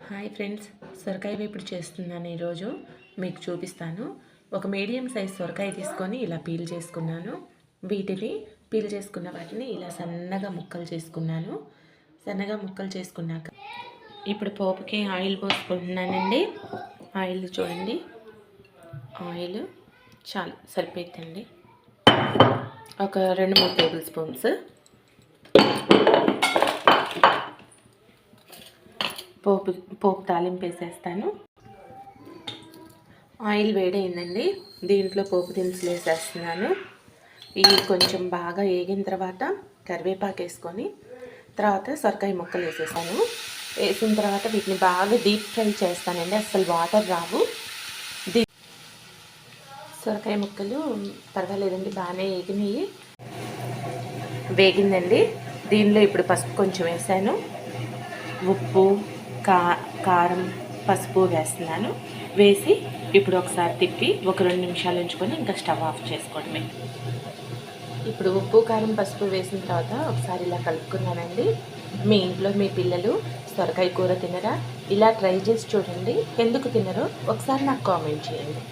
Hi friends, సొరకాయ వేపుడు చేస్తున్నాను. ఈరోజు మీకు చూపిస్తాను. ఒక మీడియం సైజ్ సొరకాయ తీసుకొని ఇలా పీల్ చేసుకున్నాను. వీటిని పీల్ చేసుకున్న వాటిని ఇలా సన్నగా ముక్కలు చేసుకున్నాను. సన్నగా ముక్కలు చేసుకున్నాక ఇప్పుడు పోపుకి ఆయిల్ పోసుకుంటున్నానండి. ఆయిల్ చూడండి, ఆయిల్ చాలా సరిపోతుందండి. ఒక 2-3 టేబుల్ స్పూన్స్ పోపు తాలింపు వేసేస్తాను. ఆయిల్ వేడైందండి. దీంట్లో పోపు దినుసులు వేసేస్తున్నాను. ఇవి కొంచెం బాగా వేగిన తర్వాత కరివేపాకు వేసుకొని తర్వాత సొరకాయ ముక్కలు వేసేసాను. వేసిన తర్వాత వీటిని బాగా డీప్ ఫ్రై చేస్తానండి. అస్సలు వాటర్ రావు. సొరకాయ ముక్కలు పర్వాలేదండి, బాగానే వేగిందండి. దీనిలో ఇప్పుడు పసుపు కొంచెం వేసాను. ఉప్పు, కారం, పసుపు వేస్తున్నాను. వేసి ఇప్పుడు ఒకసారి తిప్పి ఒక 2 నిమిషాలు ఉంచుకొని ఇంకా స్టవ్ ఆఫ్ చేసుకోవడమే. ఇప్పుడు ఉప్పు, కారం, పసుపు వేసిన తర్వాత ఒకసారి ఇలా కలుపుకున్నానండి. మీ ఇంట్లో మీ పిల్లలు సొరకాయ కూర తినరా? ఇలా ట్రై చేసి చూడండి. ఎందుకు తినరో ఒకసారి నాకు కామెంట్ చేయండి.